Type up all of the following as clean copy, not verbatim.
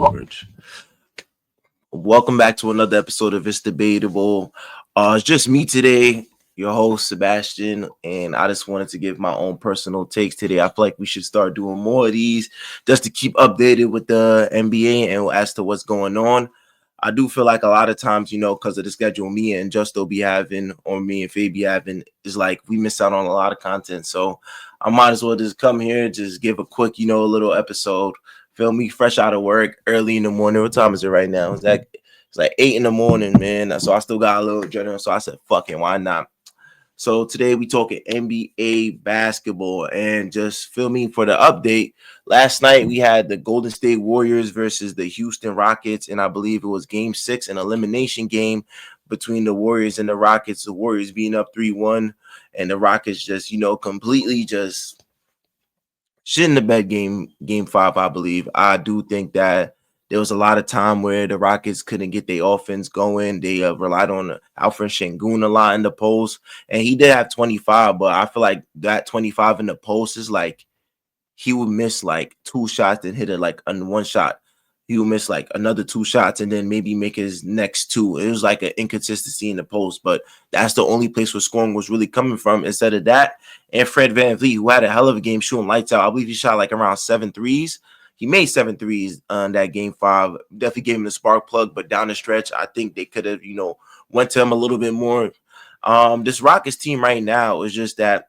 George. Welcome back to another episode of It's Debatable. It's just me today, your host Sebastian, and I just wanted to give my own personal takes today. I feel like we should start doing more of these just to keep updated with the NBA and as to what's going on. I do feel like a lot of times, because of the schedule me and Justo be having, or me and Faye be having, is like we miss out on a lot of content. So I might as well just come here, just give a quick, a little episode. Feel me, fresh out of work, early in the morning. What time is it right now? It's like 8 in the morning, man. So I still got a little adrenaline. So I said, fuck it, why not? So today we talking NBA basketball and just feel me for the update. Last night we had the Golden State Warriors versus the Houston Rockets, and I believe it was Game 6, an elimination game between the Warriors and the Rockets. The Warriors being up 3-1, and the Rockets just completely just shit in the bed. Game 5, I believe. I do think that there was a lot of time where the Rockets couldn't get their offense going. They relied on Alfred Şengün a lot in the post, and he did have 25, but I feel like that 25 in the post is like he would miss like 2 shots and hit it like on 1 shot. He would miss like another 2 shots and then maybe make his next 2. It was like an inconsistency in the post, but that's the only place where scoring was really coming from. Instead of that, and Fred VanVleet, who had a hell of a game shooting lights out. I believe he shot like around 7 threes. He made 7 threes on that Game 5. Definitely gave him the spark plug, but down the stretch, I think they could have, went to him a little bit more. This Rockets team right now is just that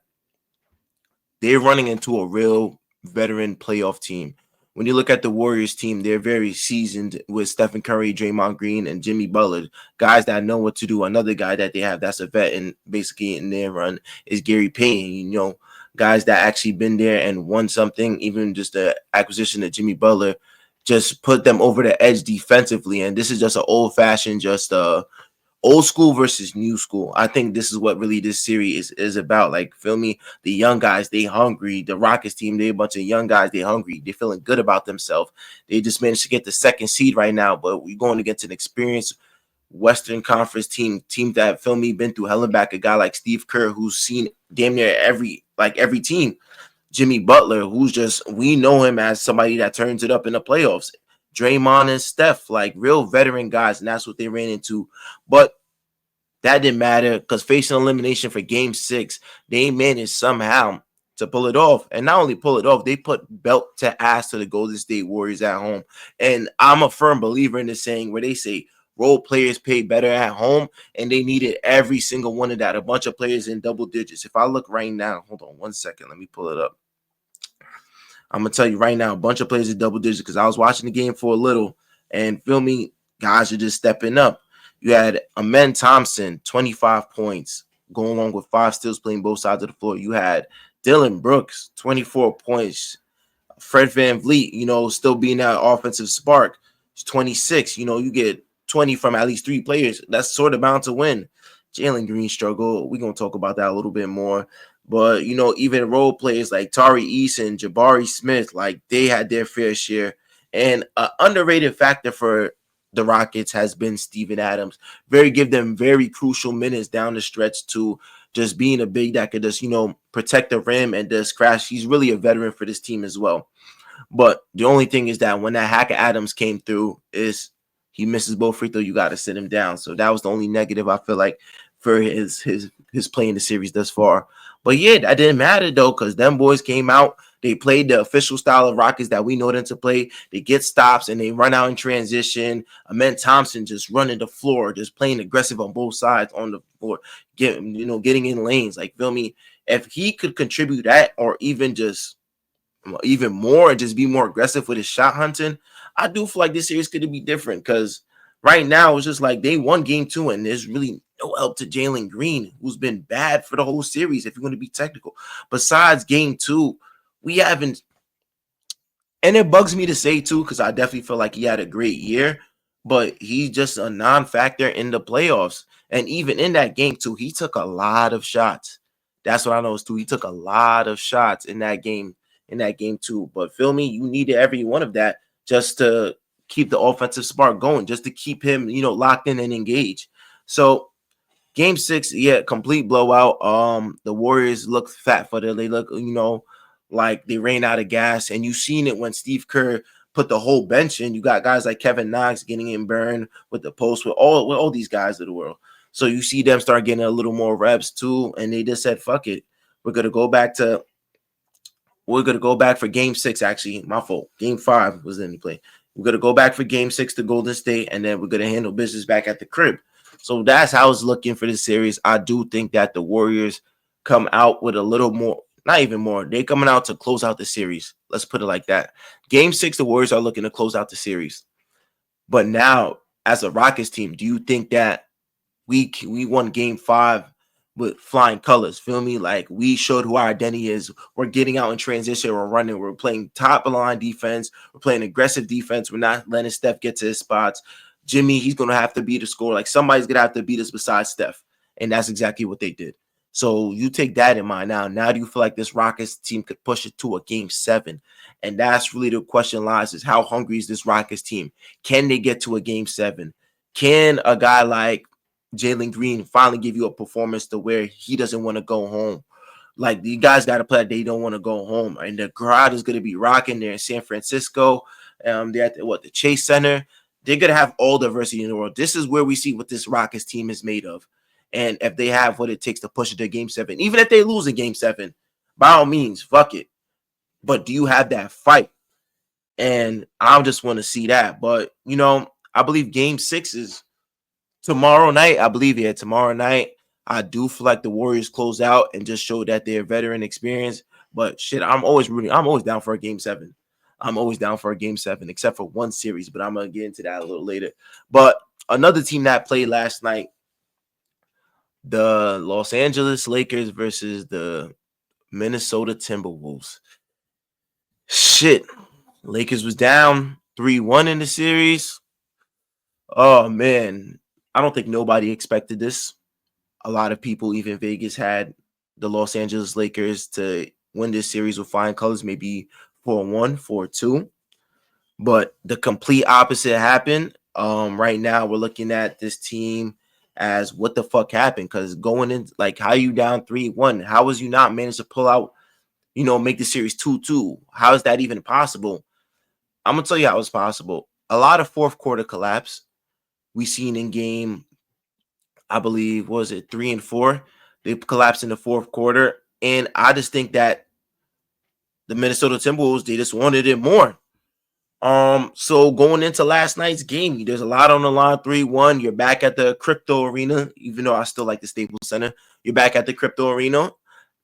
they're running into a real veteran playoff team. When you look at the Warriors team, they're very seasoned with Stephen Curry, Draymond Green, and Jimmy Butler, guys that know what to do. Another guy that they have that's a vet and basically in their run is Gary Payton. Guys that actually been there and won something. Even just the acquisition of Jimmy Butler just put them over the edge defensively. And this is just an old-fashioned, just old school versus new school. I think this is what really this series is about. Like, feel me? The young guys, they hungry. The Rockets team, they a bunch of young guys, they hungry. They feeling good about themselves. They just managed to get the second seed right now, but we're going against an experienced Western Conference team that, feel me, been through hell and back. A guy like Steve Kerr, who's seen damn near every team. Jimmy Butler, who's just, we know him as somebody that turns it up in the playoffs. Draymond and Steph, like real veteran guys, and that's what they ran into. But that didn't matter because facing elimination for Game 6, they managed somehow to pull it off. And not only pull it off, they put belt to ass to the Golden State Warriors at home. And I'm a firm believer in this saying where they say role players pay better at home, and they needed every single one of that. A bunch of players in double digits. If I look right now, hold on 1 second, let me pull it up. I'm going to tell you right now, a bunch of players in double digits because I was watching the game for a little, and feel me, guys are just stepping up. You had Amen Thompson, 25 points, going along with 5 steals, playing both sides of the floor. You had Dylan Brooks, 24 points. Fred VanVleet, still being that offensive spark, 26. You get 20 from at least 3 players. That's sort of bound to win. Jalen Green struggle. We're going to talk about that a little bit more. But, even role players like Tari Eason, Jabari Smith, like they had their fair share. And an underrated factor for the Rockets has been Steven Adams. Give them very crucial minutes down the stretch to just being a big that could just, protect the rim and just crash. He's really a veteran for this team as well. But the only thing is that when that hacker Adams came through is he misses both free throw, you got to sit him down. So that was the only negative I feel like for his play in the series thus far. But yeah, that didn't matter though, because them boys came out. They played the official style of Rockets that we know them to play. They get stops and they run out in transition. Amen Thompson just running the floor, just playing aggressive on both sides on the floor, getting in lanes. Like, feel me? If he could contribute that or even more and just be more aggressive with his shot hunting, I do feel like this series could be different because right now it's just like they won Game 2 and there's really no help to Jalen Green, who's been bad for the whole series, if you're going to be technical. Besides Game 2, we haven't, and it bugs me to say too, because I definitely feel like he had a great year, but he's just a non-factor in the playoffs. And even in that Game 2, he took a lot of shots. That's what I noticed too. He took a lot of shots in that game too. But feel me, you needed every one of that just to keep the offensive spark going, just to keep him, locked in and engaged. So Game 6, yeah, complete blowout. The Warriors look fat-footed. They look, like they ran out of gas. And you seen it when Steve Kerr put the whole bench in. You got guys like Kevin Knox getting in burn with the post with all these guys of the world. So you see them start getting a little more reps too, and they just said, "Fuck it, we're gonna go back to." We're gonna go back for Game 6. Actually, my fault. Game 5 was in the play. We're gonna go back for Game 6 to Golden State, and then we're gonna handle business back at the crib. So that's how it's looking for this series. I do think that the Warriors come out with a little more, not even more. They coming out to close out the series. Let's put it like that. Game 6, the Warriors are looking to close out the series. But now, as a Rockets team, do you think that we won Game 5 with flying colors? Feel me? Like, we showed who our identity is. We're getting out in transition. We're running. We're playing top of the line defense. We're playing aggressive defense. We're not letting Steph get to his spots. Jimmy, he's gonna have to be the scorer. Like, somebody's gonna have to beat us besides Steph, and that's exactly what they did. So you take that in mind now. Now do you feel like this Rockets team could push it to a Game 7? And that's really the question lies: is how hungry is this Rockets team? Can they get to a Game 7? Can a guy like Jalen Green finally give you a performance to where he doesn't want to go home? Like, the guys got to play, they don't want to go home, and the crowd is going to be rocking there in San Francisco. They're at the Chase Center. They're going to have all diversity in the world. This is where we see what this Rockets team is made of. And if they have what it takes to push it to Game 7, even if they lose in Game 7, by all means, fuck it. But do you have that fight? And I just want to see that. But, I believe Game 6 is tomorrow night. Tomorrow night. I do feel like the Warriors close out and just show that they're veteran experience. But shit, I'm always down for a Game 7. I'm always down for a Game 7, except for one series. But I'm going to get into that a little later. But another team that played last night, the Los Angeles Lakers versus the Minnesota Timberwolves. Shit. Lakers was down 3-1 in the series. Oh, man. I don't think nobody expected this. A lot of people, even Vegas, had the Los Angeles Lakers to win this series with flying colors, maybe 4-1, 4-2. But the complete opposite happened. Right now, we're looking at this team as what the fuck happened, because going in, like, how you down 3-1? How was you not managed to pull out, make the series 2-2? How is that even possible? I'm gonna tell you how it's possible. A lot of fourth quarter collapse we seen in game, I believe, was it 3 and 4? They collapsed in the fourth quarter, and I just think that the Minnesota Timberwolves, they just wanted it more. So going into last night's game, there's a lot on the line. 3-1. You're back at the Crypto Arena, even though I still like the Staples Center. You're back at the Crypto Arena,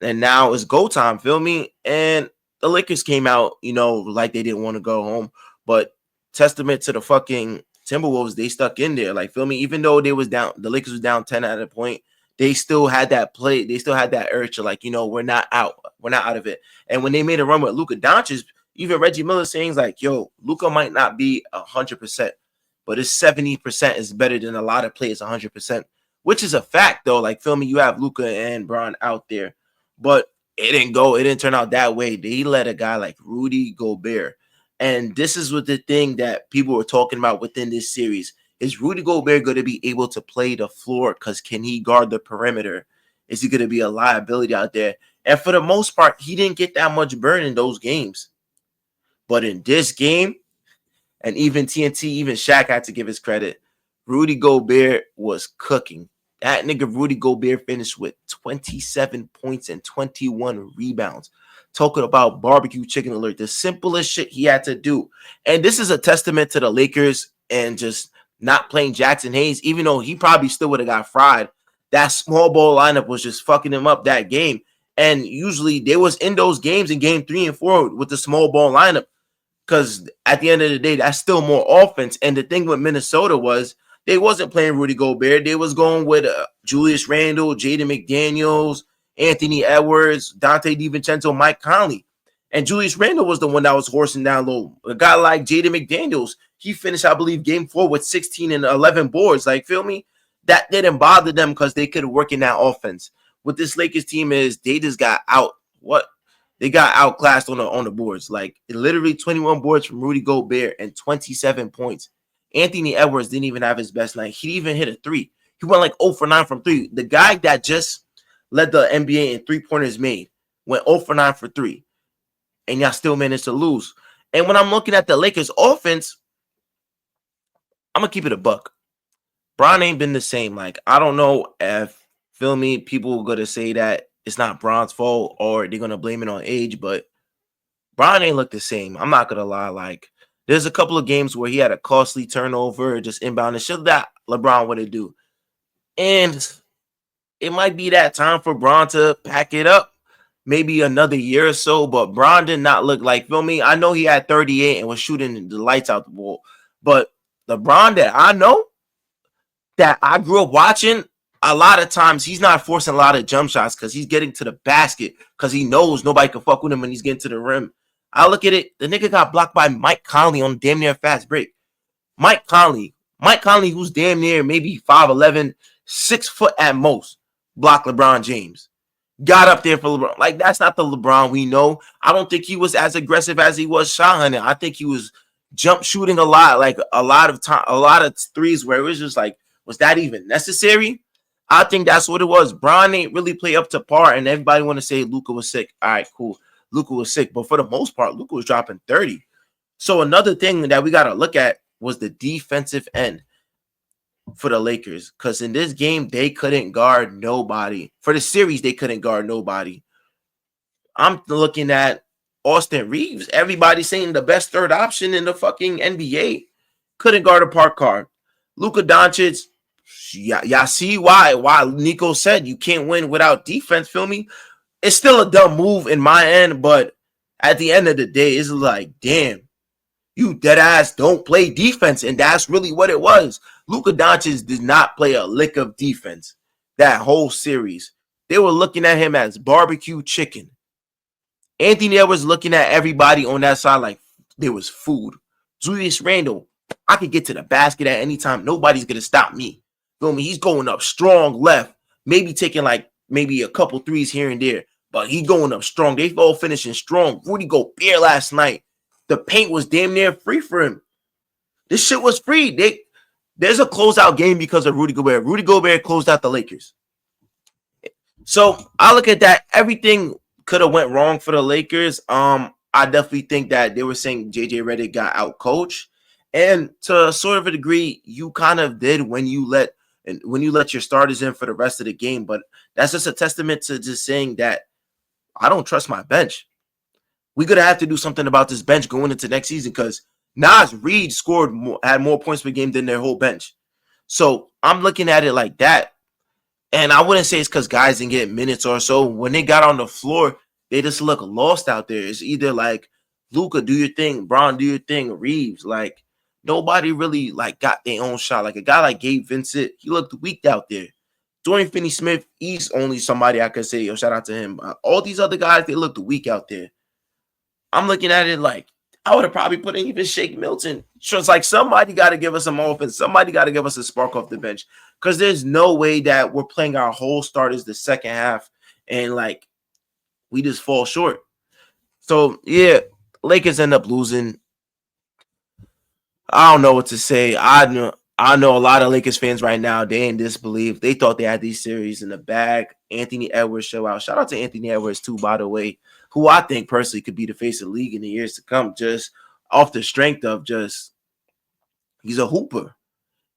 and now it's go time. Feel me? And the Lakers came out, like they didn't want to go home, but testament to the fucking Timberwolves, they stuck in there. Like, feel me? Even though they was down, the Lakers was down 10 at a point. They still had that play. They still had that urge to, like, we're not out. We're not out of it. And when they made a run with Luka Doncic, even Reggie Miller saying, like, yo, Luka might not be 100%, but his 70% is better than a lot of players 100%, which is a fact, though. Like, feel me? You have Luka and Bron out there, but it didn't turn out that way. They let a guy like Rudy Gobert. And this is what the thing that people were talking about within this series. Is Rudy Gobert going to be able to play the floor? Because can he guard the perimeter? Is he going to be a liability out there? And for the most part, he didn't get that much burn in those games. But in this game, and even TNT, even Shaq had to give his credit, Rudy Gobert was cooking. That nigga Rudy Gobert finished with 27 points and 21 rebounds. Talking about barbecue chicken alert, the simplest shit he had to do. And this is a testament to the Lakers and just not playing Jackson Hayes, even though he probably still would have got fried. That small ball lineup was just fucking him up that game. And usually they was in those games in game 3 and 4 with the small ball lineup, because at the end of the day, that's still more offense. And the thing with Minnesota was they wasn't playing Rudy Gobert. They was going with Julius Randle, Jaden McDaniels, Anthony Edwards, Dante DiVincenzo, Mike Conley. And Julius Randle was the one that was horsing down low. A guy like Jaden McDaniels, he finished, I believe, game 4 with 16 and 11 boards. Like, feel me? That didn't bother them because they could work in that offense. What this Lakers team is, they just got out. They got outclassed on the boards. Like, literally 21 boards from Rudy Gobert and 27 points. Anthony Edwards didn't even have his best night. He didn't even hit a 3. He went like 0 for 9 from 3. The guy that just led the NBA in 3-pointers made went 0 for 9 for 3. And y'all still managed to lose. And when I'm looking at the Lakers offense, I'm gonna keep it a buck. Bron ain't been the same. Like, I don't know if, feel me, people are gonna say that it's not Bron's fault or they're gonna blame it on age, but Bron ain't look the same. I'm not gonna lie. Like, there's a couple of games where he had a costly turnover, just inbound and shit that LeBron wouldn't do. And it might be that time for Bron to pack it up. Maybe another year or so, but Bron did not look like, feel me? I know he had 38 and was shooting the lights out the ball, but the Bron that I know, that I grew up watching, a lot of times he's not forcing a lot of jump shots because he's getting to the basket because he knows nobody can fuck with him when he's getting to the rim. I look at it, the nigga got blocked by Mike Conley on damn near fast break. Mike Conley, who's damn near maybe 5'11", 6 foot at most, blocked LeBron James. Got up there for LeBron. Like, that's not the LeBron we know. I don't think he was as aggressive as he was shot hunting. I think he was jump shooting a lot, like a lot of time, a lot of threes where it was just like, was that even necessary? I think that's what it was. Bron ain't really play up to par, and everybody want to say Luka was sick. All right, cool. Luka was sick, but for the most part, Luka was dropping 30. So another thing that we got to look at was the defensive end for the Lakers, because in this game, they couldn't guard nobody. For the series, they couldn't guard nobody. I'm looking at Austin Reeves. Everybody's saying the best third option in the fucking NBA. Couldn't guard a park car. Luka Doncic, y'all see why Nico said you can't win without defense, feel me? It's still a dumb move in my end, but at the end of the day, it's like, damn, you dead ass don't play defense, and that's really what it was. Luka Doncic did not play a lick of defense that whole series. They were looking at him as barbecue chicken. Anthony Edwards looking at everybody on that side like there was food. Julius Randle, I could get to the basket at any time. Nobody's going to stop me. Feel me? He's going up strong left, maybe taking like maybe a couple threes here and there, but he going up strong. They all finishing strong. Rudy Gobert last night, the paint was damn near free for him. This shit was free. There's a closeout game because of Rudy Gobert. Rudy Gobert closed out the Lakers. So I look at that. Everything could have went wrong for the Lakers. I definitely think that they were saying JJ Redick got out coached, and to sort of a degree, you kind of did when you let your starters in for the rest of the game. But that's just a testament to just saying that I don't trust my bench. We're gonna have to do something about this bench going into next season because Nas Reed had more points per game than their whole bench. So I'm looking at it like that. And I wouldn't say it's because guys didn't get minutes or so. When they got on the floor, they just look lost out there. It's either like Luka, do your thing, Bron, do your thing, Reeves. Like, nobody really like got their own shot. Like a guy like Gabe Vincent, he looked weak out there. Dorian Finney-Smith, he's only somebody I could say, yo, shout out to him. All these other guys, they looked weak out there. I'm looking at it like I would have probably put in even Shake Milton. So it's like somebody got to give us some offense. Somebody got to give us a spark off the bench. Because there's no way that we're playing our whole starters the second half and like we just fall short. So yeah, Lakers end up losing. I don't know what to say. I know a lot of Lakers fans right now, they in disbelief. They thought they had these series in the bag. Anthony Edwards show out. Shout out to Anthony Edwards too, by the way, who I think personally could be the face of the league in the years to come, just off the strength of just he's a hooper.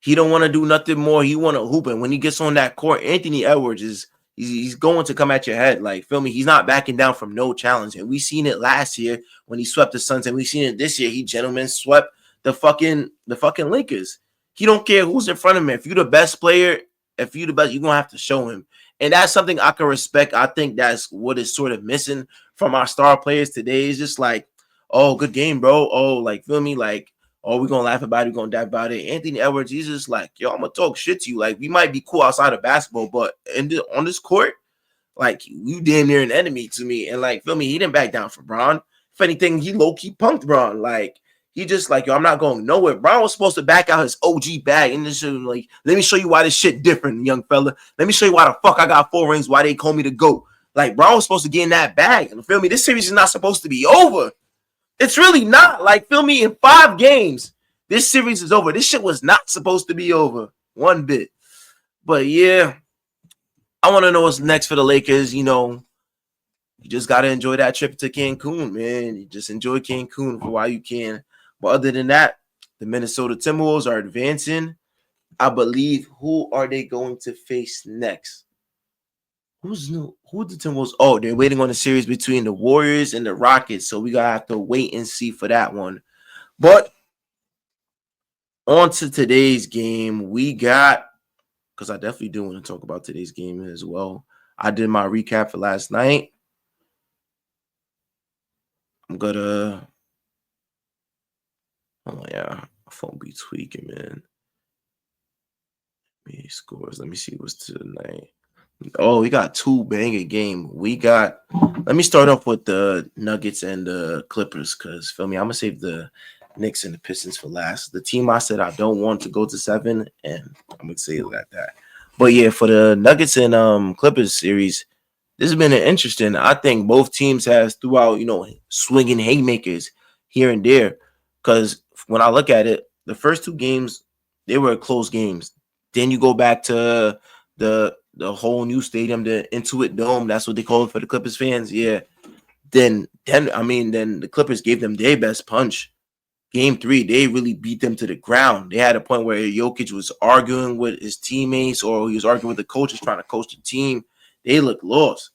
He don't want to do nothing more. He want to hoop. And when he gets on that court, Anthony Edwards he's going to come at your head. Like, feel me? He's not backing down from no challenge. And we seen it last year when he swept the Suns, and we seen it this year. He gentlemen swept the fucking Lakers. He don't care who's in front of him. If you're the best player, if you're the best, you're gonna have to show him. And that's something I can respect. I think that's what is sort of missing from our star players today. It's just like, oh, good game, bro. Oh, like, feel me? Like, oh, we're going to laugh about it. We're going to die about it. Anthony Edwards, he's just like, yo, I'm going to talk shit to you. Like, we might be cool outside of basketball, but on this court, like, you damn near an enemy to me. And, like, feel me, he didn't back down for Bron. If anything, he low-key punked Bron. Like, he just like, yo, I'm not going nowhere. Bron was supposed to back out his OG bag. And this is like, let me show you why this shit different, young fella. Let me show you why the fuck I got 4 rings, why they call me the GOAT. Like, Bron was supposed to get in that bag. And feel me, this series is not supposed to be over. It's really not. Like, feel me, in 5 games, this series is over. This shit was not supposed to be over one bit. But yeah, I want to know what's next for the Lakers. You know, you just gotta enjoy that trip to Cancun, man. You just enjoy Cancun for while you can. But other than that, the Minnesota Timberwolves are advancing. I believe. Who are they going to face next? Who's new? Who the Timberwolves? Oh, they're waiting on a series between the Warriors and the Rockets. So we gotta have to wait and see for that one. But on to today's game, we got, because I definitely do want to talk about today's game as well. I did my recap for last night. I'm gonna, oh yeah, my phone be tweaking, man. Me scores. Let me see what's tonight. Oh, we got two banger game. We got. Let me start off with the Nuggets and the Clippers, because feel me, I'm gonna save the Knicks and the Pistons for last. The team I said I don't want to go to 7, and I'm gonna say it like that. But yeah, for the Nuggets and Clippers series, this has been an interesting. I think both teams has throughout, swinging haymakers here and there. Because when I look at it, the first two games they were close games. Then you go back to the whole new stadium, the Intuit Dome. That's what they call it for the Clippers fans. Yeah. Then the Clippers gave them their best punch. Game 3, they really beat them to the ground. They had a point where Jokic was arguing with his teammates, or he was arguing with the coaches trying to coach the team. They looked lost.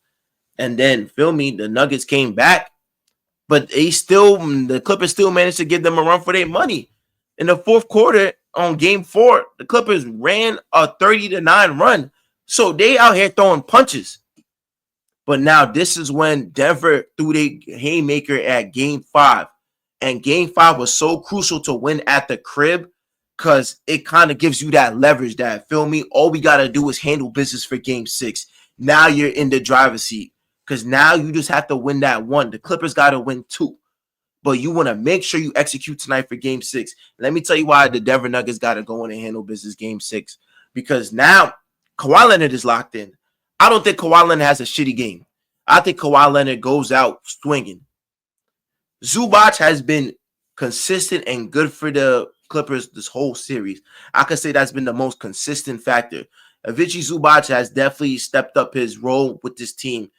And then, feel me, the Nuggets came back, but the Clippers still managed to give them a run for their money. In the fourth quarter on game 4, the Clippers ran a 30-9 run. So they out here throwing punches. But now this is when Denver threw the haymaker at game 5. And game 5 was so crucial to win at the crib, because it kind of gives you that leverage that, feel me, all we got to do is handle business for game 6. Now you're in the driver's seat, because now you just have to win that one. The Clippers got to win 2. But you want to make sure you execute tonight for game 6. Let me tell you why the Denver Nuggets got to go in and handle business game 6. Because now Kawhi Leonard is locked in. I don't think Kawhi Leonard has a shitty game. I think Kawhi Leonard goes out swinging. Zubac has been consistent and good for the Clippers this whole series. I could say that's been the most consistent factor. Avicii Zubac has definitely stepped up his role with this team.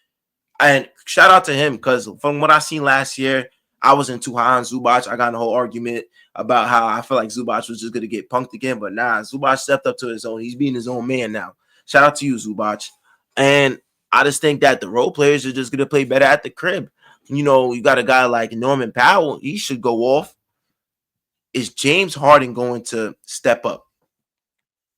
And shout out to him, because from what I seen last year, I wasn't too high on Zubac. I got in a whole argument about how I feel like Zubac was just going to get punked again. But nah, Zubac stepped up to his own. He's being his own man now. Shout out to you, Zubac. And I just think that the role players are just going to play better at the crib. You got a guy like Norman Powell. He should go off. Is James Harden going to step up?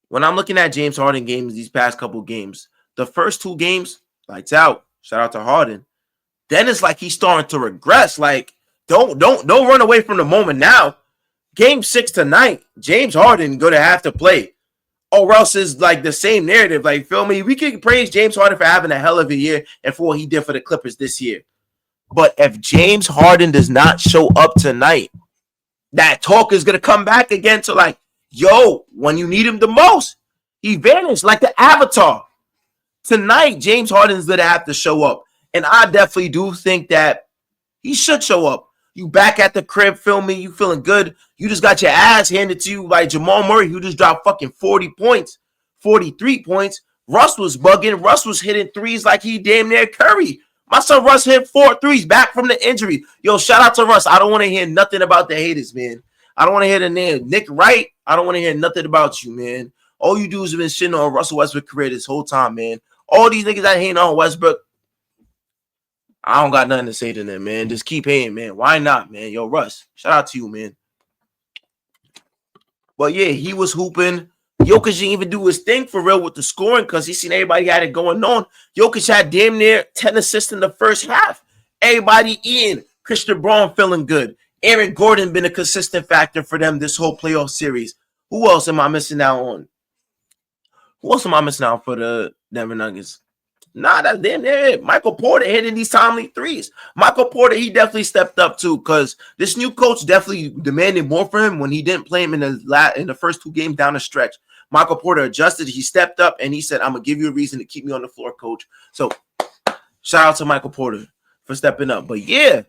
When I'm looking at James Harden games, these past couple games, the first 2 games, lights out. Shout out to Harden. Then it's like he's starting to regress. Like, don't run away from the moment now. Game 6 tonight, James Harden going to have to play. Or else is like the same narrative. Like, feel me? We can praise James Harden for having a hell of a year and for what he did for the Clippers this year. But if James Harden does not show up tonight, that talk is going to come back again to like, yo, when you need him the most, he vanished like the Avatar. Tonight, James Harden is going to have to show up. And I definitely do think that he should show up. You back at the crib, feel me? You feeling good. You just got your ass handed to you by Jamal Murray, who just dropped fucking 40 points, 43 points. Russ was bugging. Russ was hitting threes like he damn near Curry. My son Russ hit 4 threes back from the injury. Yo, shout out to Russ. I don't want to hear nothing about the haters, man. I don't want to hear the name Nick Wright. I don't want to hear nothing about you, man. All you dudes have been shitting on Russell Westbrook's career this whole time, man. All these niggas that hating on Westbrook, I don't got nothing to say to them, man. Just keep hating, man. Why not, man? Yo, Russ, shout out to you, man. But yeah, he was hooping. Jokic didn't even do his thing for real with the scoring, because he seen everybody had it going on. Jokic had damn near 10 assists in the first half. Everybody in. Christian Braun feeling good. Aaron Gordon been a consistent factor for them this whole playoff series. Who else am I missing out on? Who else am I missing out for the Denver Nuggets? Nah, that's damn near it. Michael Porter hitting these timely threes. Michael Porter, he definitely stepped up too, because this new coach definitely demanded more from him when he didn't play him in the first 2 games down the stretch. Michael Porter adjusted. He stepped up and he said, I'm going to give you a reason to keep me on the floor, coach. So shout out to Michael Porter for stepping up. But yeah,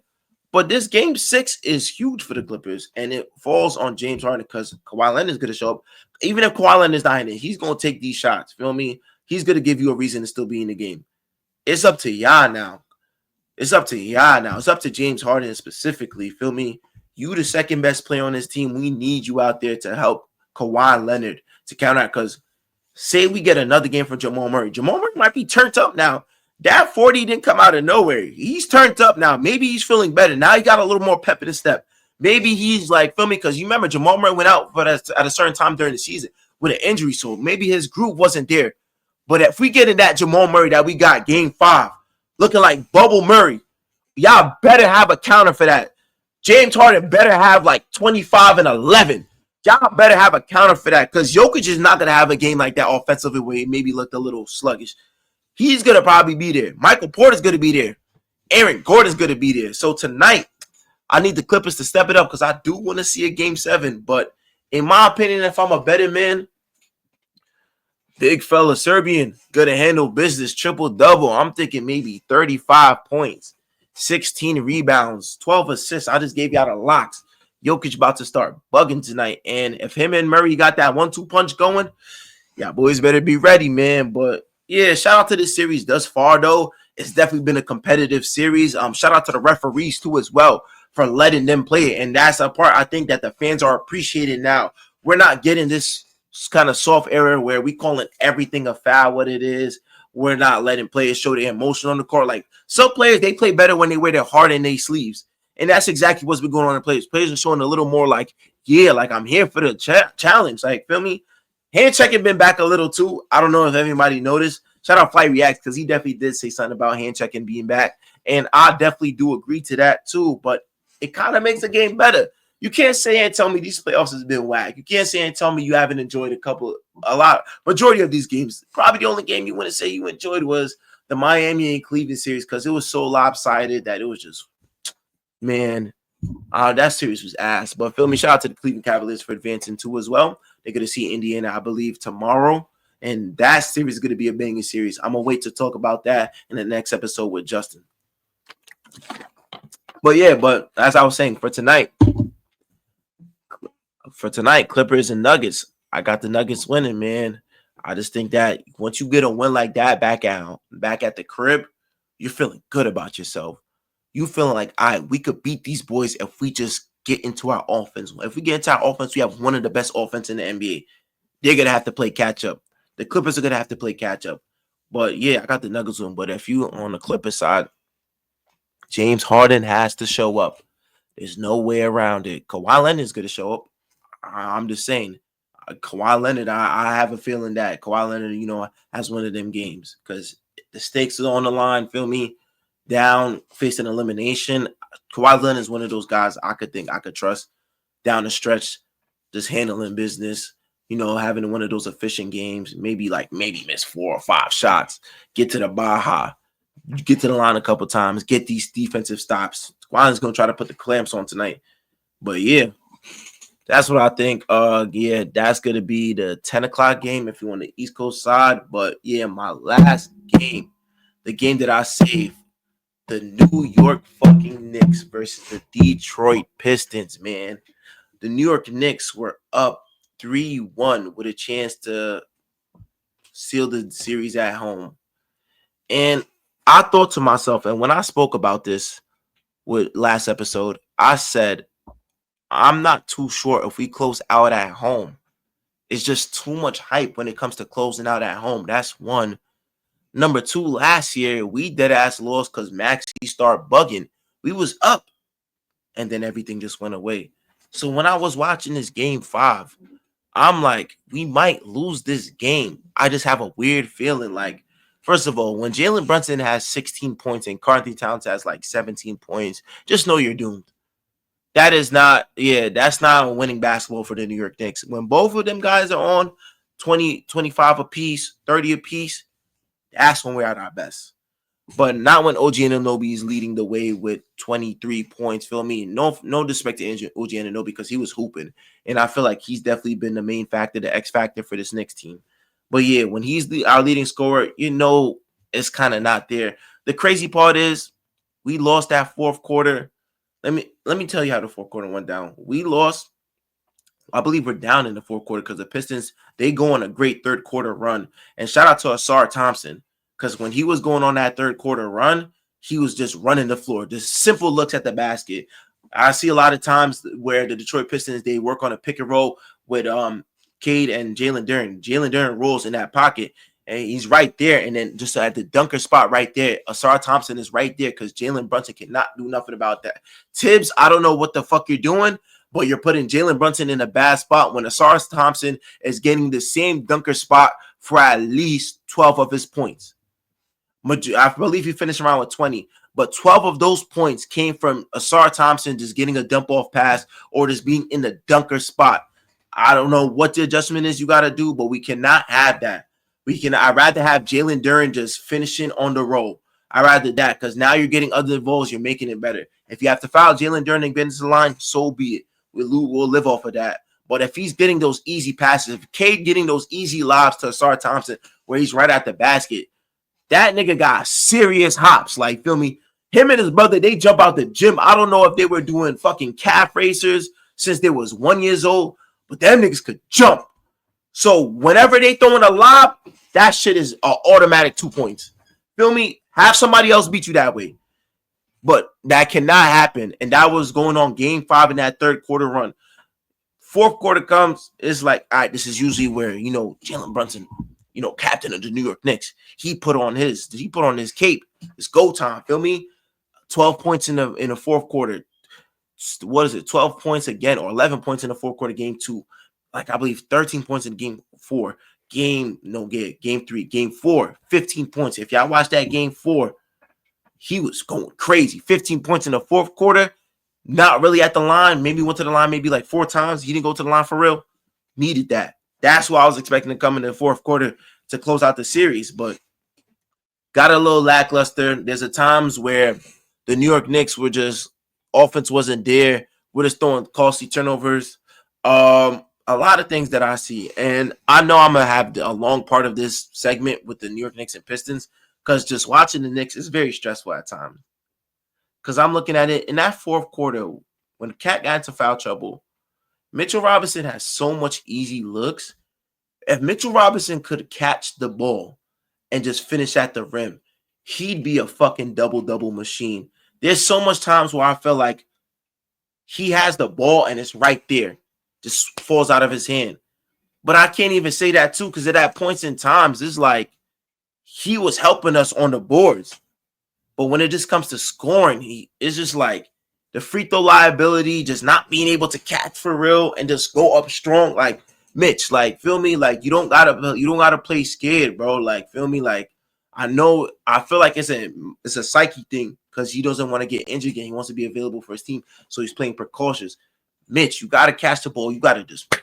but this game 6 is huge for the Clippers, and it falls on James Harden, because Kawhi Leonard is going to show up. Even if Kawhi Leonard is not in it, he's going to take these shots. Feel me? He's going to give you a reason to still be in the game. It's up to y'all now. It's up to y'all now. It's up to James Harden specifically. Feel me? You the second best player on this team. We need you out there to help Kawhi Leonard to counteract. Because say we get another game from Jamal Murray. Jamal Murray might be turned up now. That 40 didn't come out of nowhere. He's turned up now. Maybe he's feeling better. Now he got a little more pep in his step. Maybe he's like, feel me? Because you remember Jamal Murray went out at a certain time during the season with an injury. So maybe his group wasn't there. But if we get in that Jamal Murray that we got game 5, looking like Bubble Murray, y'all better have a counter for that. James Harden better have like 25 and 11. Y'all better have a counter for that because Jokic is not going to have a game like that offensively where he maybe looked a little sluggish. He's going to probably be there. Michael Porter's going to be there. Aaron Gordon's going to be there. So tonight, I need the Clippers to step it up because I do want to see a game 7. But in my opinion, if I'm a betting man, big fella Serbian, going to handle business, triple-double. I'm thinking maybe 35 points, 16 rebounds, 12 assists. I just gave y'all the locks. Jokic about to start bugging tonight. And if him and Murray got that 1-2 punch going, yeah, boys better be ready, man. But yeah, shout out to this series thus far, though. It's definitely been a competitive series. Shout out to the referees, too, as well, for letting them play it. And that's a part I think that the fans are appreciating now. We're not getting this kind of soft era where we calling everything a foul, what it is. We're not letting players show their emotion on the court. Like, some players, they play better when they wear their heart in their sleeves. And that's exactly what's been going on in players. Players are showing a little more like, yeah, like I'm here for the challenge. Like, feel me? Hand checking been back a little too. I don't know if everybody noticed. Shout out Flight Reacts because he definitely did say something about hand checking being back. And I definitely do agree to that too. But it kind of makes the game better. You can't say and tell me these playoffs has been whack. You can't say and tell me you haven't enjoyed a lot. Majority of these games. Probably the only game you want to say you enjoyed was the Miami and Cleveland series because it was so lopsided that it was just, man, that series was ass. But feel me, shout out to the Cleveland Cavaliers for advancing too as well. They're going to see Indiana, I believe, tomorrow. And that series is going to be a banging series. I'm going to wait to talk about that in the next episode with Justin. But yeah, but as I was saying, for tonight, Clippers and Nuggets, I got the Nuggets winning, man. I just think that once you get a win like that back at the crib, you're feeling good about yourself. You feeling like, all right, we could beat these boys if we just get into our offense. If we get into our offense, we have one of the best offense in the NBA. They're going to have to play catch up. The Clippers are going to have to play catch up. But yeah, I got the Nuggets win. But if you on the Clippers side, James Harden has to show up. There's no way around it. Kawhi Leonard is going to show up. I'm just saying. Kawhi Leonard, I have a feeling that Kawhi Leonard, has one of them games because the stakes are on the line, feel me? Down, facing elimination. Kawhi Leonard is one of those guys I could trust down the stretch, just handling business, having one of those efficient games, maybe miss 4 or 5 shots, get to the Baja, get to the line a couple times, get these defensive stops. Kawhi's going to try to put the clamps on tonight. But yeah, that's what I think. Yeah, that's going to be the 10 o'clock game if you're on the East Coast side. But yeah, my last game, the game that I saved, the New York fucking Knicks versus the Detroit Pistons, man. The New York Knicks were up 3-1 with a chance to seal the series at home. And I thought to myself, and when I spoke about this with last episode, I said, I'm not too sure if we close out at home. It's just too much hype when it comes to closing out at home. That's one. Number 2, last year, we dead-ass lost because Maxey started bugging. We was up, and then everything just went away. So when I was watching this game 5, I'm like, we might lose this game. I just have a weird feeling. Like, first of all, when Jalen Brunson has 16 points and Karl-Anthony Towns has like 17 points, just know you're doomed. That's not winning basketball for the New York Knicks. When both of them guys are on 20, 25 apiece, 30 apiece, that's when we're at our best. But not when OG Anunoby is leading the way with 23 points. Feel me? No disrespect to OG Anunoby because he was hooping. And I feel like he's definitely been the main factor, the X factor for this Knicks team. But yeah, when he's our leading scorer, it's kind of not there. The crazy part is we lost that fourth quarter. Let me tell you how the fourth quarter went down. We lost. I believe we're down in the fourth quarter because the Pistons, they go on a great third quarter run. And shout out to Asar Thompson because when he was going on that third quarter run, he was just running the floor. Just simple looks at the basket. I see a lot of times where the Detroit Pistons, they work on a pick and roll with Cade and Jalen Duren. Jalen Duren rolls in that pocket, and he's right there. And then just at the dunker spot right there, Asar Thompson is right there because Jalen Brunson cannot do nothing about that. Tibbs, I don't know what the fuck you're doing, but you're putting Jalen Brunson in a bad spot when Asar Thompson is getting the same dunker spot for at least 12 of his points. I believe he finished around with 20, but 12 of those points came from Asar Thompson just getting a dump off pass or just being in the dunker spot. I don't know what the adjustment is you got to do, but we cannot have that. I'd rather have Jalen Duren just finishing on the roll. I'd rather that because now you're getting other balls, you're making it better. If you have to foul Jalen Duren and get into the line, so be it. We'll live off of that. But if he's getting those easy passes, if Cade getting those easy lobs to Asar Thompson where he's right at the basket, that nigga got serious hops. Like, feel me? Him and his brother, they jump out the gym. I don't know if they were doing fucking calf racers since they was 1 year old, but them niggas could jump. So whenever they throwing a lob, that shit is an automatic 2 points. Feel me? Have somebody else beat you that way. But that cannot happen. And that was going on game 5 in that third quarter run. Fourth quarter comes, it's like, all right, this is usually where, Jalen Brunson, captain of the New York Knicks, he put on his cape. It's go time. Feel me? 12 points in the fourth quarter. What is it? 12 points again, or 11 points in the fourth quarter, game 2. Like, I believe 13 points in game 4. Game 3, game 4, 15 points. If y'all watch that game 4, he was going crazy. 15 points in the fourth quarter. Not really at the line. Maybe went to the line maybe like 4 times. He didn't go to the line for real. Needed that. That's what I was expecting to come in the fourth quarter to close out the series, but got a little lackluster. There's a times where the New York Knicks were just, offense wasn't there. We're just throwing costly turnovers. A lot of things that I see. And I know I'm going to have a long part of this segment with the New York Knicks and Pistons because just watching the Knicks is very stressful at times. Because I'm looking at it in that fourth quarter, when Cat got into foul trouble, Mitchell Robinson has so much easy looks. If Mitchell Robinson could catch the ball and just finish at the rim, he'd be a fucking double-double machine. There's so much times where I feel like he has the ball and it's right there. Just falls out of his hand. But I can't even say that too because at that points in times, it's like he was helping us on the boards. But when it just comes to scoring, it's just like the free throw liability, just not being able to catch for real and just go up strong. Like, Mitch, like, feel me? Like, you don't gotta play scared, bro. Like, feel me? Like, I feel like it's a psyche thing because he doesn't want to get injured again. He wants to be available for his team, so he's playing precautious. Mitch, you gotta catch the ball. You gotta just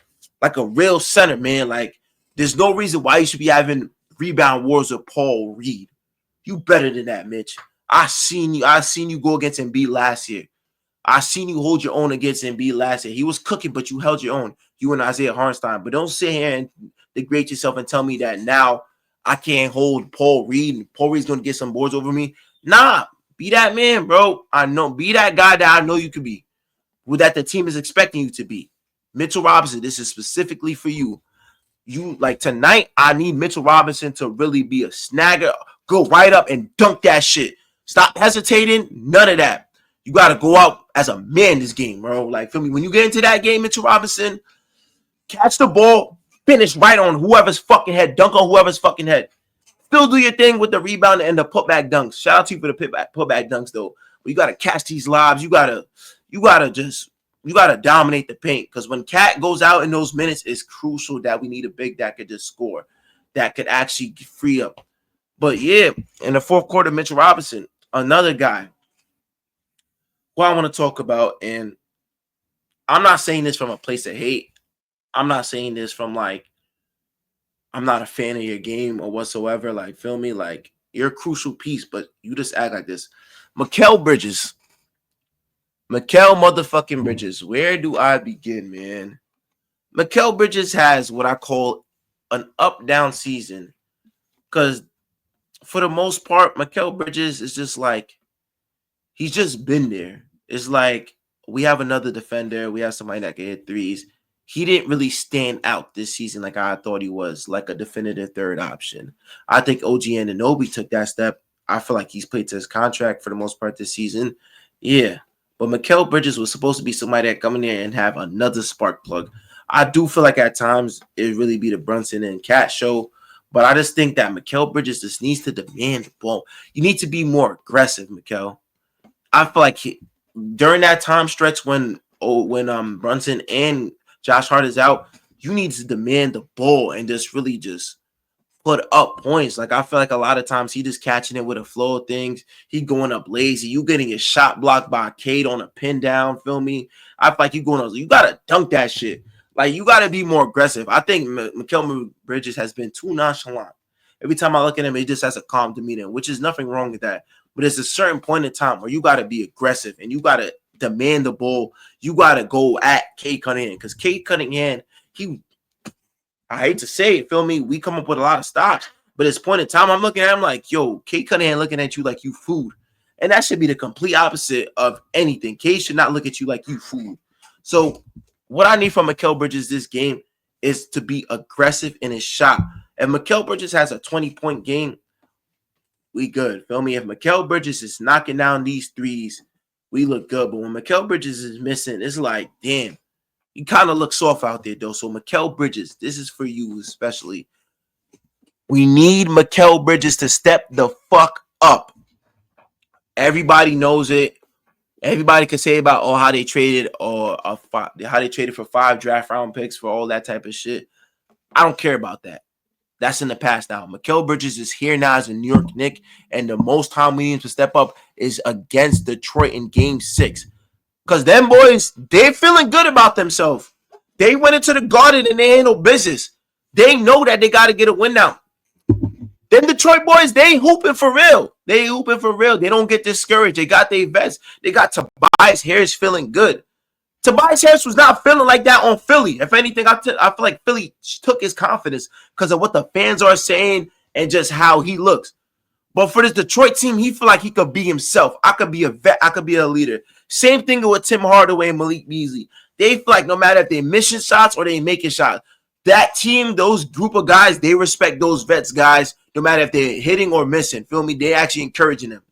like a real center, man. Like, there's no reason why you should be having rebound wars with Paul Reed. You better than that, Mitch. I seen you go against Embiid last year. I seen you hold your own against Embiid last year. He was cooking, but you held your own. You and Isaiah Hartenstein. But don't sit here and degrade yourself and tell me that now I can't hold Paul Reed and Paul Reed's going to get some boards over me. Nah, be that man, bro. I know. Be that guy that I know you could be. That the team is expecting you to be. Mitchell Robinson, this is specifically for you. You, like, tonight, I need Mitchell Robinson to really be a snagger. Go right up and dunk that shit. Stop hesitating. None of that. You got to go out as a man this game, bro. Like, feel me? When you get into that game, Mitchell Robinson, catch the ball, finish right on whoever's fucking head, dunk on whoever's fucking head. Still do your thing with the rebound and the putback dunks. Shout out to you for the putback dunks, though. But you got to catch these lobs. You got to dominate the paint because when Cat goes out in those minutes, it's crucial that we need a big that could just score, that could actually free up. But yeah, in the fourth quarter, Mitchell Robinson, another guy who I want to talk about, and I'm not saying this from a place of hate. I'm not saying this from like, I'm not a fan of your game or whatsoever. Like, feel me? Like, you're a crucial piece, but you just act like this. Mikal Bridges. Mikal motherfucking Bridges. Where do I begin, man? Mikal Bridges has what I call an up-down season. Because for the most part, Mikal Bridges is just like, he's just been there. It's like, we have another defender. We have somebody that can hit threes. He didn't really stand out this season like I thought he was, like a definitive third option. I think OG Anunoby took that step I feel like he's played to his contract for the most part this season. Yeah. But Mikal Bridges was supposed to be somebody that come in there and have another spark plug. I do feel like at times it really be the Brunson and Cat show. But I just think that Mikal Bridges just needs to demand the ball. You need to be more aggressive, Mikal. I feel like during that time stretch when Brunson and Josh Hart is out, you need to demand the ball and just really just put up points. Like I feel like a lot of times he just catching it with a flow of things. He going up lazy. You getting a shot blocked by Cade on a pin down. Feel me? I feel like you gotta dunk that shit. Like you gotta be more aggressive. I think Mikal Bridges has been too nonchalant. Every time I look at him, he just has a calm demeanor, which is nothing wrong with that. But there's a certain point in time where you gotta be aggressive and you gotta demand the ball. You gotta go at Cade Cunningham because Cade Cunningham, I hate to say it, feel me? We come up with a lot of stocks, but at this point in time, I'm looking at him like, yo, Cade Cunningham looking at you like you food. And that should be the complete opposite of anything. Cade should not look at you like you food. So what I need from Mikal Bridges this game is to be aggressive in his shot. If Mikal Bridges has a 20-point game, we good. Feel me? If Mikal Bridges is knocking down these threes, we look good. But when Mikal Bridges is missing, it's like, damn. You kind of look soft out there, though. So, Mikal Bridges, this is for you especially. We need Mikal Bridges to step the fuck up. Everybody knows it. Everybody can say about how they traded how they traded for 5 draft round picks for all that type of shit. I don't care about that. That's in the past now. Mikal Bridges is here now as a New York Knick, and the most time we need to step up is against Detroit in Game 6. Because them boys, they feeling good about themselves. They went into the Garden and they handled business. They know that they got to get a win now. Them Detroit boys, they hooping for real. They hooping for real. They don't get discouraged. They got their vets. They got Tobias Harris feeling good. Tobias Harris was not feeling like that on Philly. If anything, I feel like Philly took his confidence because of what the fans are saying and just how he looks. But for this Detroit team, he feel like he could be himself. I could be a vet. I could be a leader. Same thing with Tim Hardaway and Malik Beasley. They feel like no matter if they're missing shots or they making shots, that team, those group of guys, they respect those vets guys no matter if they're hitting or missing. Feel me? They actually encouraging them.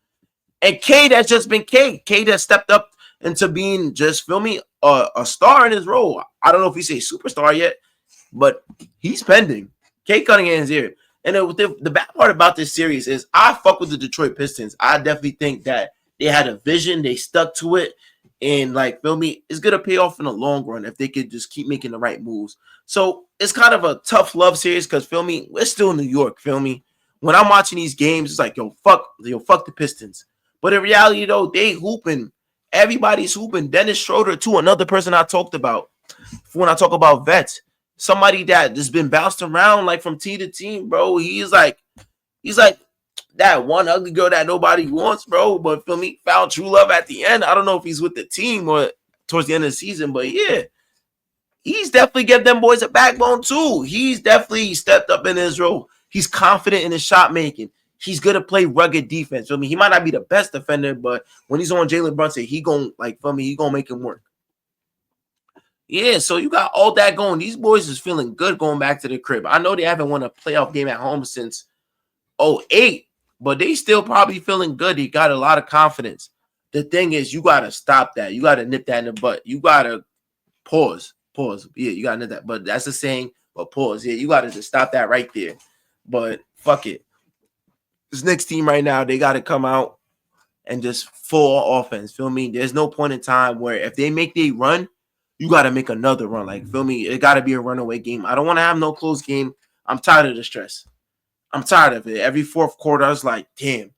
And Cade has just been Cade. Cade has stepped up into being just, feel me, a star in his role. I don't know if he's a superstar yet, but he's pending. Cade Cunningham is here. And the bad part about this series is I fuck with the Detroit Pistons. I definitely think that they had a vision. They stuck to it. And, like, feel me, it's going to pay off in the long run if they could just keep making the right moves. So it's kind of a tough love series because, feel me, we're still in New York, feel me. When I'm watching these games, it's like, yo, fuck the Pistons. But in reality, though, they hooping. Everybody's hooping. Dennis Schroeder, too, another person I talked about when I talk about vets. Somebody that just been bounced around like from team to team, bro. He's like that one ugly girl that nobody wants, bro. But feel me, found true love at the end. I don't know if he's with the team or towards the end of the season, but yeah, he's definitely give them boys a backbone too. He's definitely stepped up in his role. He's confident in his shot making. He's gonna play rugged defense. Feel me? He might not be the best defender, but when he's on Jalen Brunson, he gonna he gonna make him work. Yeah, so you got all that going. These boys is feeling good going back to the crib. I know they haven't won a playoff game at home since 2008, but they still probably feeling good. They got a lot of confidence. The thing is, you got to stop that. You got to nip that in the butt. You got to pause. Yeah, you got to nip that. But that's the saying, but pause. Yeah, you got to just stop that right there. But fuck it. This next team right now, they got to come out and just full offense. Feel me? There's no point in time where if they make their run, you got to make another run. Like, feel me? It got to be a runaway game. I don't want to have no close game. I'm tired of the stress. I'm tired of it. Every fourth quarter, I was like, damn.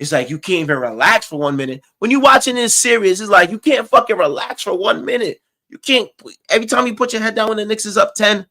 It's like you can't even relax for 1 minute. When you watching this series, it's like you can't fucking relax for 1 minute. You can't. Every time you put your head down when the Knicks is up 10,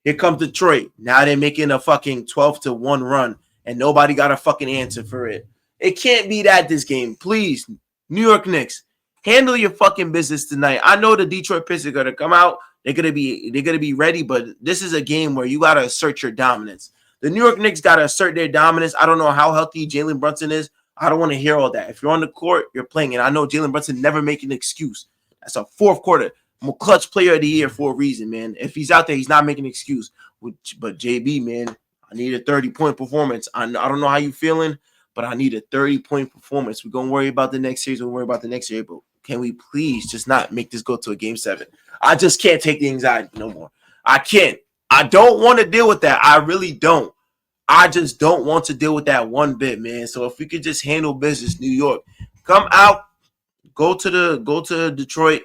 here comes Detroit. Now they're making a fucking 12-1 run, and nobody got a fucking answer for it. It can't be that this game. Please, New York Knicks, handle your fucking business tonight. I know the Detroit Pistons are gonna come out. They're gonna be ready, but this is a game where you gotta assert your dominance. The New York Knicks gotta assert their dominance. I don't know how healthy Jalen Brunson is. I don't want to hear all that. If you're on the court, you're playing, and I know Jalen Brunson never make an excuse. That's a fourth quarter. I'm a clutch player of the year for a reason, man. If he's out there, he's not making an excuse. But JB, man, I need a 30-point performance. I don't know how you feeling, but I need a 30-point performance. We're going to worry about the next series. We'll worry about the next year, but can we please just not make this go to a game 7? I just can't take the anxiety no more. I can't. I don't want to deal with that. I really don't. I just don't want to deal with that one bit, man. So if we could just handle business, New York, come out, go to Detroit,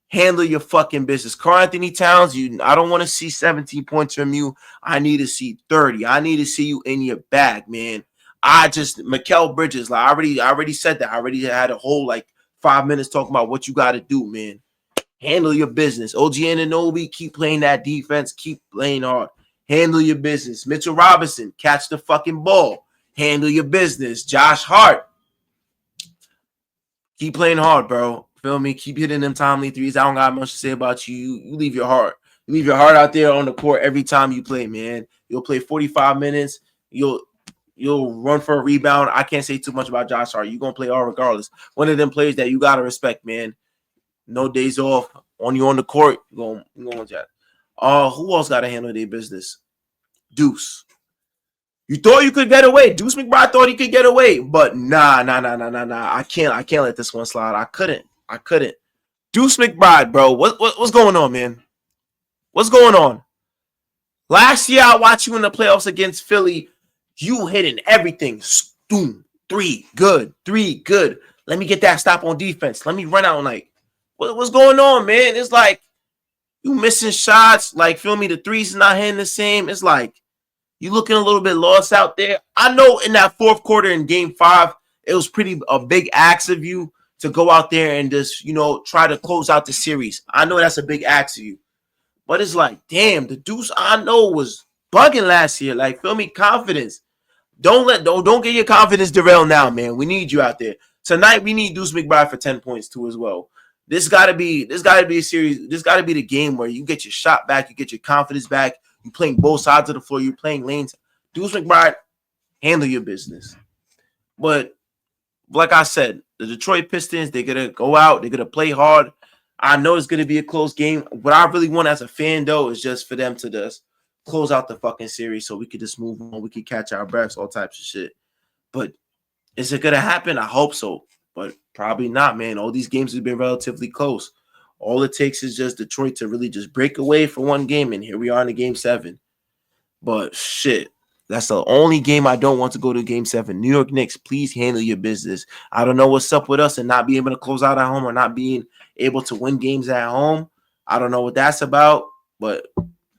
handle your fucking business. Karl Anthony Towns, I don't want to see 17 points from you. I need to see 30. I need to see you in your bag, man. Mikal Bridges, like I already said that. I already had a whole like 5 minutes talking about what you got to do, man. Handle your business. OG Anunoby, keep playing that defense. Keep playing hard. Handle your business. Mitchell Robinson, catch the fucking ball. Handle your business. Josh Hart, keep playing hard, bro. Feel me? Keep hitting them timely threes. I don't got much to say about you. You leave your heart. You leave your heart out there on the court every time you play, man. You'll play 45 minutes. You'll run for a rebound. I can't say too much about Josh Hart. You're going to play hard regardless. One of them players that you got to respect, man. No days off. On you on the court, you're going to who else got to handle their business? Deuce. You thought you could get away. Deuce McBride thought he could get away, but nah. I can't let this one slide. I couldn't. Deuce McBride, bro. What's going on, man? What's going on? Last year I watched you in the playoffs against Philly. You hitting everything. Boom. 3 good. Let me get that stop on defense. Let me run out like what's going on, man? It's like you missing shots. Like, feel me? The threes is not hitting the same. It's like you looking a little bit lost out there. I know in that fourth quarter in game 5, it was a big ask of you to go out there and just, try to close out the series. I know that's a big ask of you. But it's like, damn, the Deuce I know was bugging last year. Like, feel me? Confidence. Don't get your confidence derailed now, man. We need you out there. Tonight, we need Deuce McBride for 10 points too as well. This gotta be a series. This gotta be the game where you get your shot back, you get your confidence back. You're playing both sides of the floor. You're playing lanes. Deuce McBride, handle your business. But like I said, the Detroit Pistons, they're going to go out. They're going to play hard. I know it's going to be a close game. What I really want as a fan, though, is just for them to just close out the fucking series so we could just move on. We could catch our breaths, all types of shit. But is it going to happen? I hope so. But probably not, man. All these games have been relatively close. All it takes is just Detroit to really just break away for one game, and here we are in the game 7. But shit, that's the only game I don't want to go to game 7. New York Knicks, please handle your business. I don't know what's up with us and not being able to close out at home or not being able to win games at home. I don't know what that's about, but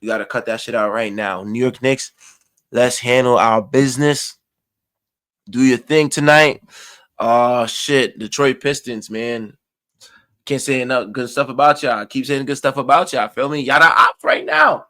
you got to cut that shit out right now. New York Knicks, let's handle our business. Do your thing tonight. Shit, Detroit Pistons, man. Can't say enough good stuff about y'all. I keep saying good stuff about y'all. Feel me? Y'all the ops right now.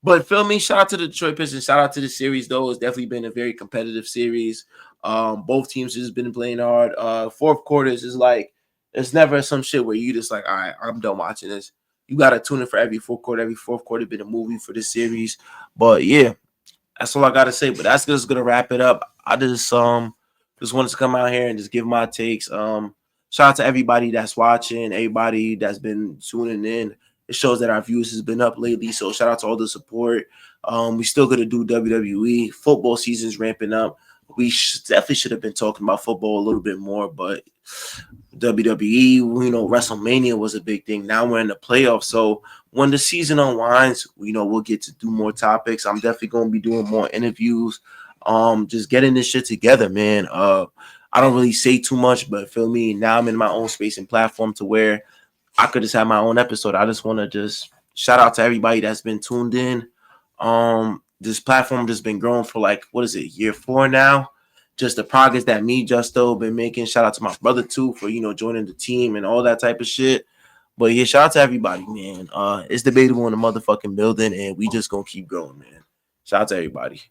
But feel me? Shout out to the Detroit Pistons. Shout out to the series, though. It's definitely been a very competitive series. Both teams just been playing hard. Fourth quarters is like, it's never some shit where you just like, all right, I'm done watching this. You got to tune in for every fourth quarter. Every fourth quarter been a movie for this series. But yeah, that's all I got to say. But that's just going to wrap it up. I just wanted to come out here and just give my takes. Shout out to everybody that's watching, everybody that's been tuning in. It shows that our views has been up lately. So shout out to all the support. We still gonna do WWE. Football season's ramping up. We definitely should have been talking about football a little bit more, but WWE, WrestleMania was a big thing. Now we're in the playoffs. So when the season unwinds, we'll get to do more topics. I'm definitely gonna be doing more interviews. Just getting this shit together, man. I don't really say too much, but feel me, now I'm in my own space and platform to where I could just have my own episode. I just want to just shout out to everybody that's been tuned in. This platform just been growing for like, year 4 now? Just the progress that me, Justo, been making. Shout out to my brother too for, joining the team and all that type of shit. But yeah, shout out to everybody, man. It's debatable in the motherfucking building, and we just gonna keep growing, man. Shout out to everybody.